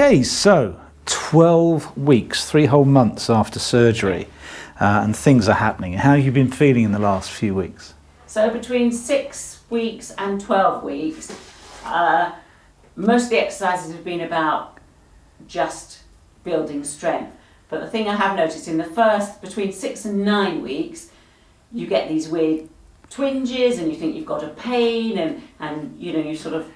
Okay, so 12 weeks, 3 whole months after surgery, and things are happening. How have you been feeling in the last few weeks? So between 6 weeks and 12 weeks, most of the exercises have been about just building strength. But the thing I have noticed in the first, between 6 and 9 weeks, you get these weird twinges and you think you've got a pain and you sort of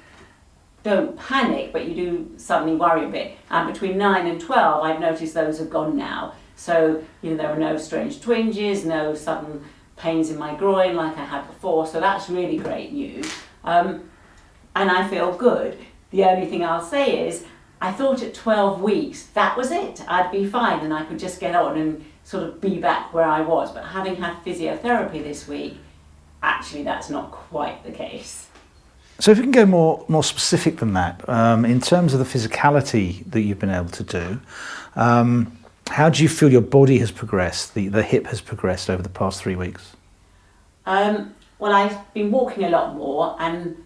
don't panic, but you do suddenly worry a bit. And between 9 and 12, I've noticed those have gone now. So, there are no strange twinges, no sudden pains in my groin like I had before. So that's really great news. And I feel good. The only thing I'll say is, I thought at 12 weeks, that was it. I'd be fine and I could just get on and sort of be back where I was. But having had physiotherapy this week, actually that's not quite the case. So if we can go more specific than that, in terms of the physicality that you've been able to do, how do you feel your body has progressed, the hip has progressed over the past 3 weeks? Well, I've been walking a lot more and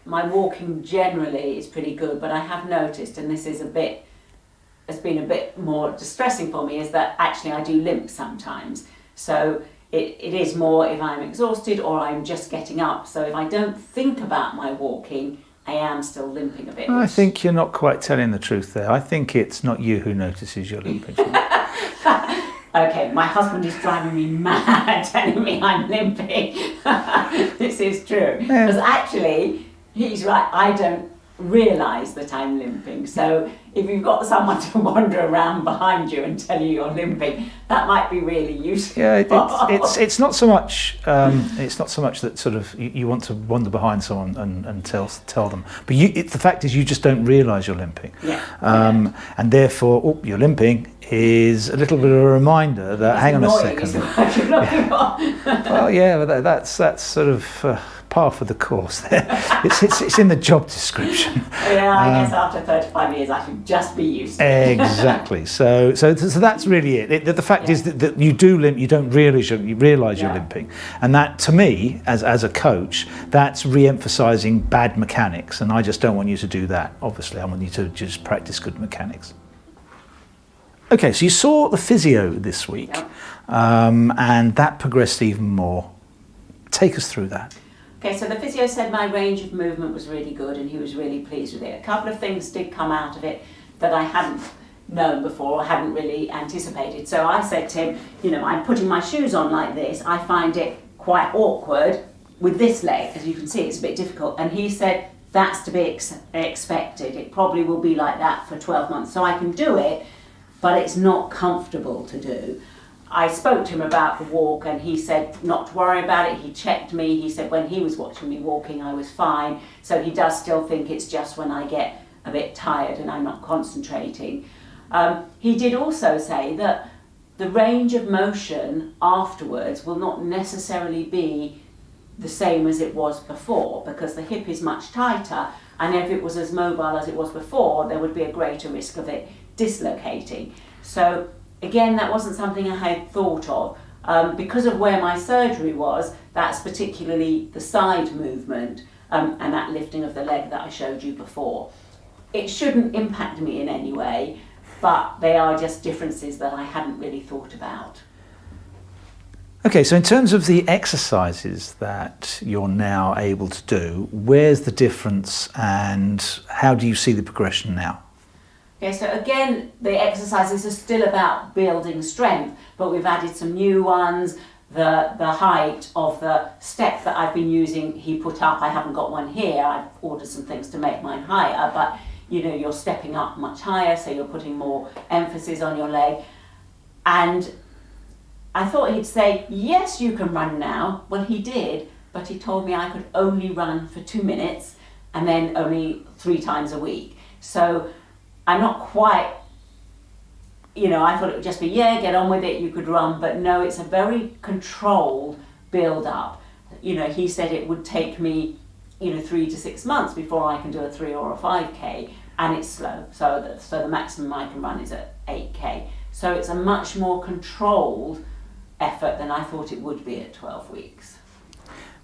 my walking generally is pretty good, but I have noticed, and this is has been a bit more distressing for me, is that actually I do limp sometimes. So it is more if I'm exhausted or I'm just getting up. So if I don't think about my walking, I am still limping a bit. I think you're not quite telling the truth there. I think it's not you who notices you're limping. Okay, my husband is driving me mad telling me I'm limping. This is true. Because actually, he's right, I don't realise that I'm limping. So if you've got someone to wander around behind you and tell you you're limping, that might be really useful. Yeah, it's not so much that sort of you want to wander behind someone and tell them, but the fact is you just don't realise you're limping. Yeah. And therefore, you're limping is a little bit of a reminder that hang on a second. Well, yeah, but that's sort of par for the course there. It's in the job description. Yeah, I guess after 35 years I should just be used to it. Exactly. So that's really it. The fact is that you do limp, you don't realise you're limping. And that, to me, as a coach, that's re-emphasising bad mechanics. And I just don't want you to do that. Obviously, I want you to just practice good mechanics. Okay, so you saw the physio this week, and that progressed even more. Take us through that. Okay, so the physio said my range of movement was really good and he was really pleased with it. A couple of things did come out of it that I hadn't known before or hadn't really anticipated. So I said to him, I'm putting my shoes on like this. I find it quite awkward with this leg. As you can see, it's a bit difficult. And he said, that's to be expected. It probably will be like that for 12 months. So I can do it, but it's not comfortable to do. I spoke to him about the walk and he said not to worry about it. He checked me. He said when he was watching me walking, I was fine. So he does still think it's just when I get a bit tired and I'm not concentrating. He did also say that the range of motion afterwards will not necessarily be the same as it was before because the hip is much tighter, and if it was as mobile as it was before, there would be a greater risk of it dislocating. So again, that wasn't something I had thought of. Because of where my surgery was, that's particularly the side movement and that lifting of the leg that I showed you before. It shouldn't impact me in any way, but they are just differences that I hadn't really thought about. Okay, so in terms of the exercises that you're now able to do, where's the difference and how do you see the progression now? Okay, so again, the exercises are still about building strength, but we've added some new ones. The height of the step that I've been using, he put up. I haven't got one here. I've ordered some things to make mine higher, but you're stepping up much higher, so you're putting more emphasis on your leg. And I thought he'd say, yes, you can run now. Well, he did, but he told me I could only run for 2 minutes and then only 3 times a week. So I'm not quite, I thought it would just be, get on with it, you could run, but no, it's a very controlled build-up. He said it would take me, 3 to 6 months before I can do a 3 or a 5K, and it's slow. So the maximum I can run is at 8K. So it's a much more controlled effort than I thought it would be at 12 weeks.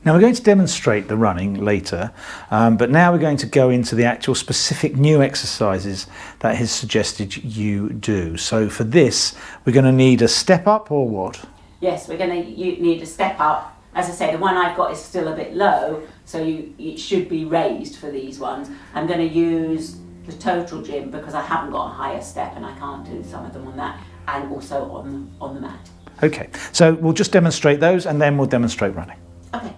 Now we're going to demonstrate the running later, but now we're going to go into the actual specific new exercises that he's suggested you do. So for this, we're going to need a step up or what? Yes, we're going to need a step up. As I say, the one I've got is still a bit low, so it should be raised for these ones. I'm going to use the total gym because I haven't got a higher step and I can't do some of them on that, and also on the mat. Okay, so we'll just demonstrate those and then we'll demonstrate running. Okay.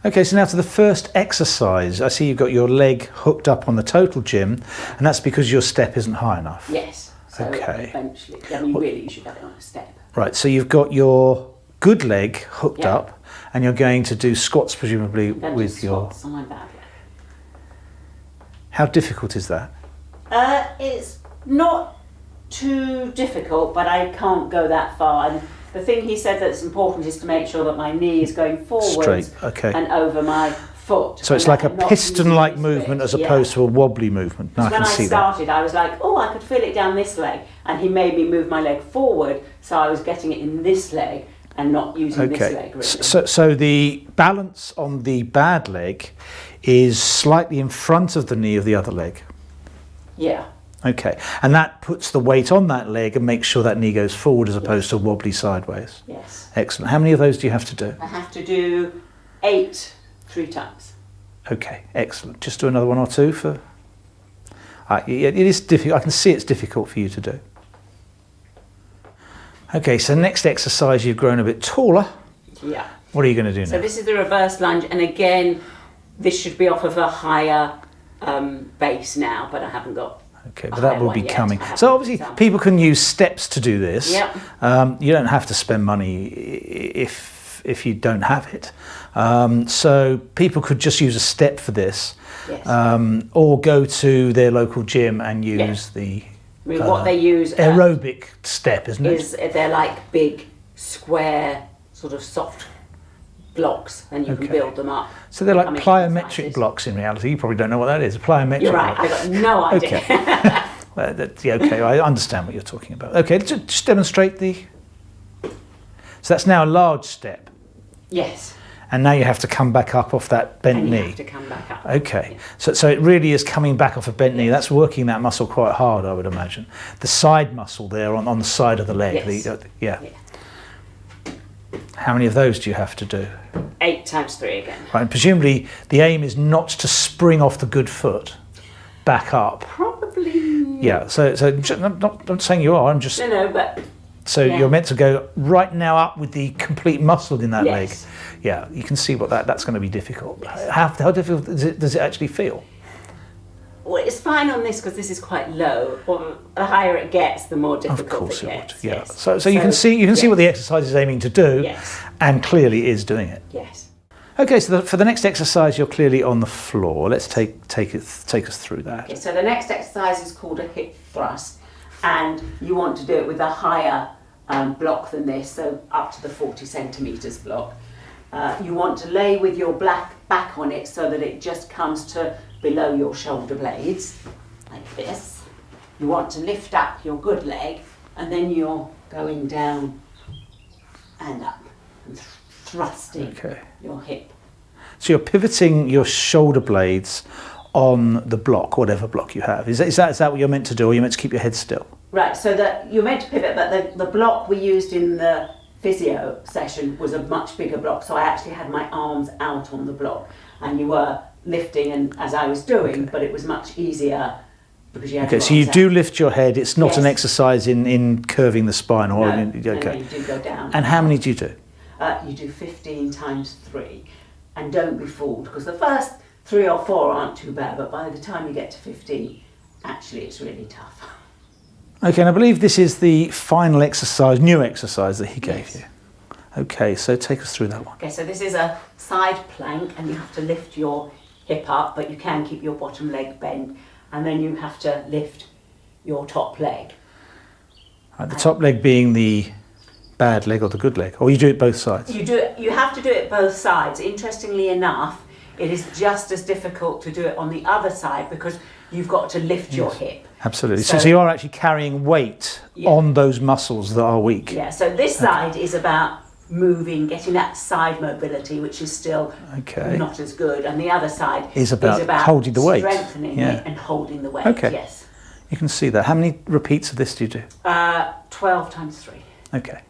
Okay, so now to the first exercise. I see you've got your leg hooked up on the total gym, and that's because your step isn't high enough. Yes. So okay. Eventually, I mean, really, you should have it on a step. Right, so you've got your good leg hooked up, and you're going to do squats, presumably, with your... Squats on my bad leg. How difficult is that? It's not too difficult, but I can't go that far. And the thing he said that's important is to make sure that my knee is going forwards and over my foot. So it's like a piston-like movement as opposed to a wobbly movement. No, when I started, I was like, oh, I could feel it down this leg. And he made me move my leg forward, so I was getting it in this leg and not using this leg. Really. So the balance on the bad leg is slightly in front of the knee of the other leg. Yeah. Okay, and that puts the weight on that leg and makes sure that knee goes forward as opposed to wobbly sideways. Yes. Excellent. How many of those do you have to do? I have to do 8 3 times. Okay, excellent. Just do another 1 or 2 for... it is difficult. I can see it's difficult for you to do. Okay, so next exercise, you've grown a bit taller. Yeah. What are you going to do now? So this is the reverse lunge, and again, this should be off of a higher base now, but I haven't got... Okay, but that will be coming. So obviously people can use steps to do this. Yep. You don't have to spend money if you don't have it. So people could just use a step for this, or go to their local gym and use the what they use aerobic step, isn't it? They're like big square sort of soft blocks, and you can build them up. So they're like plyometric blocks in reality. You probably don't know what that is. A plyometric You're right, block. I've got no idea. Okay. Well, okay, I understand what you're talking about. Okay, just demonstrate the... So that's now a large step. Yes. And now you have to come back up off that bent knee. You have to come back up. Okay, so it really is coming back off a bent knee. That's working that muscle quite hard, I would imagine. The side muscle there on the side of the leg. Yes. Yeah. How many of those do you have to do? 8 times 3 again. Right, and presumably the aim is not to spring off the good foot, back up. Probably. Yeah, so I'm not saying you are, I'm just... No, but... So you're meant to go right now up with the complete muscle in that leg. Yeah, you can see what that's going to be difficult. Yes. How difficult does it actually feel? Well, it's fine on this because this is quite low. Or the higher it gets, the more difficult Of course it it gets. would. Yeah. So you can see what the exercise is aiming to do, and clearly is doing it. Yes. Okay, so for the next exercise, you're clearly on the floor. Let's take us through that. Okay, so the next exercise is called a hip thrust, and you want to do it with a higher block than this, so up to the 40 centimetres block. You want to lay with your back on it so that it just comes to below your shoulder blades, like this. You want to lift up your good leg, and then you're going down and up and thrusting your hip. So you're pivoting your shoulder blades on the block, whatever block you have. Is that what you're meant to do, or you're meant to keep your head still? Right, so that you're meant to pivot, but the block we used in the physio session was a much bigger block, so I actually had my arms out on the block, and you were lifting, and as I was doing, but it was much easier because you had so you do lift your head. It's not an exercise in curving the spine, or no, you do go down. And how many do you do? You do 15 times 3, and don't be fooled because the first 3 or 4 aren't too bad, but by the time you get to 15, actually it's really tough. Okay, and I believe this is the final exercise, new exercise that he gave you. Okay, so take us through that one. Okay, so this is a side plank, and you have to lift your hip up, but you can keep your bottom leg bent, and then you have to lift your top leg. The top leg being the bad leg or the good leg, or you do it both sides? You have to do it both sides. Interestingly enough, it is just as difficult to do it on the other side because you've got to lift your hip. Absolutely. So you are actually carrying weight on those muscles that are weak. Yeah, so this side is about moving, getting that side mobility, which is still not as good, and the other side is about holding the weight, strengthening it and holding the weight. Okay. Yes. You can see that. How many repeats of this do you do? 12 times 3. Okay.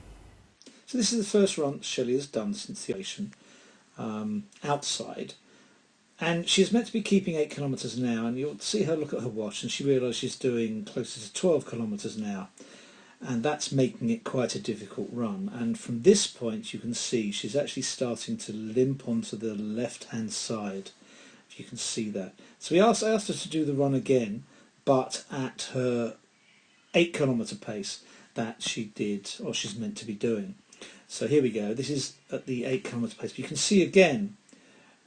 So this is the first run Shelley has done since the operation, outside. And she's meant to be keeping 8 kilometres an hour, and you'll see her look at her watch and she realises she's doing closer to 12 kilometres an hour. And that's making it quite a difficult run. And from this point you can see she's actually starting to limp onto the left-hand side, if you can see that. So I asked her to do the run again, but at her 8 kilometre pace that she did, or she's meant to be doing. So here we go. This is at the 8 kilometre pace. But you can see again,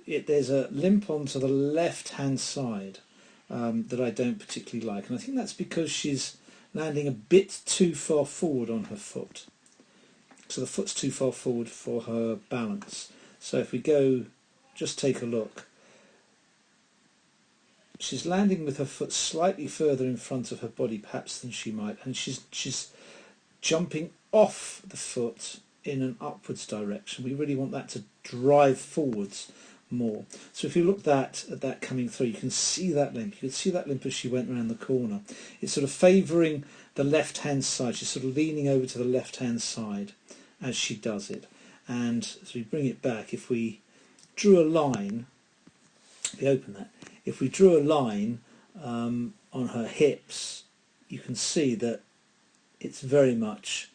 there's a limp onto the left-hand side that I don't particularly like. And I think that's because she's landing a bit too far forward on her foot. So the foot's too far forward for her balance. So if we go, just take a look. She's landing with her foot slightly further in front of her body perhaps than she might, and she's jumping off the foot in an upwards direction. We really want that to drive forwards more. So if you look at that coming through, you can see that limp. You can see that limp as she went around the corner. It's sort of favouring the left-hand side. She's sort of leaning over to the left-hand side as she does it. And as we bring it back, if we drew a line, if we open that, if we drew a line on her hips, you can see that it's very much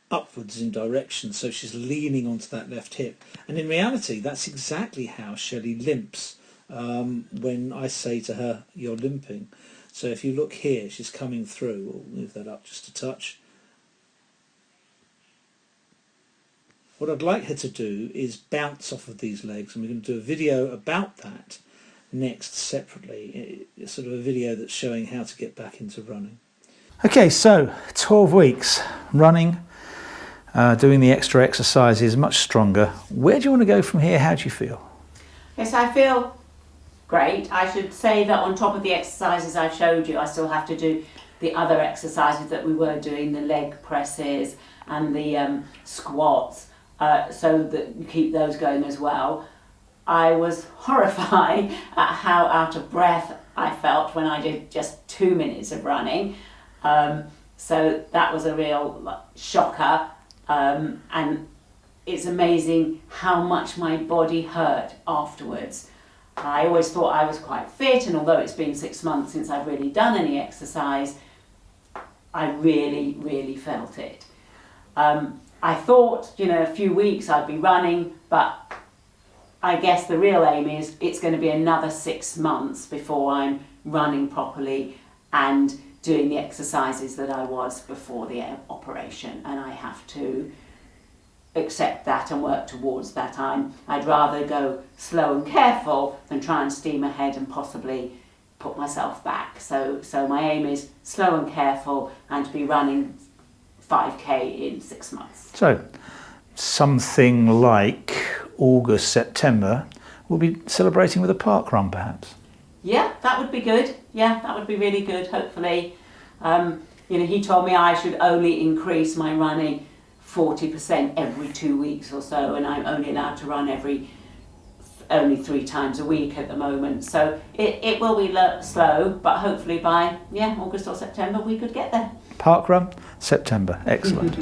upwards in direction, so she's leaning onto that left hip. And in reality, that's exactly how Shelley limps when I say to her, you're limping. So if you look here, she's coming through. We'll move that up just a touch. What I'd like her to do is bounce off of these legs, and we're going to do a video about that next separately. It's sort of a video that's showing how to get back into running. Okay, so 12 weeks running, doing the extra exercises, much stronger. Where do you want to go from here? How do you feel? Yes, I feel great. I should say that on top of the exercises I showed you, I still have to do the other exercises that we were doing, the leg presses and the squats, so that you keep those going as well. I was horrified at how out of breath I felt when I did just 2 minutes of running. So that was a real shocker. And it's amazing how much my body hurt afterwards. I always thought I was quite fit, and although it's been 6 months since I've really done any exercise, I really, really felt it. I thought, a few weeks I'd be running, but I guess the real aim is it's going to be another 6 months before I'm running properly and doing the exercises that I was before the operation, and I have to accept that and work towards that. I'd rather go slow and careful than try and steam ahead and possibly put myself back. So my aim is slow and careful and to be running 5k in 6 months. So something like August, September, we'll be celebrating with a park run perhaps. Yeah, that would be good. Yeah, that would be really good, hopefully. He told me I should only increase my running 40% every 2 weeks or so, and I'm only allowed to run only 3 times a week at the moment. So it will be slow, but hopefully by August or September we could get there. Park run, September. Excellent.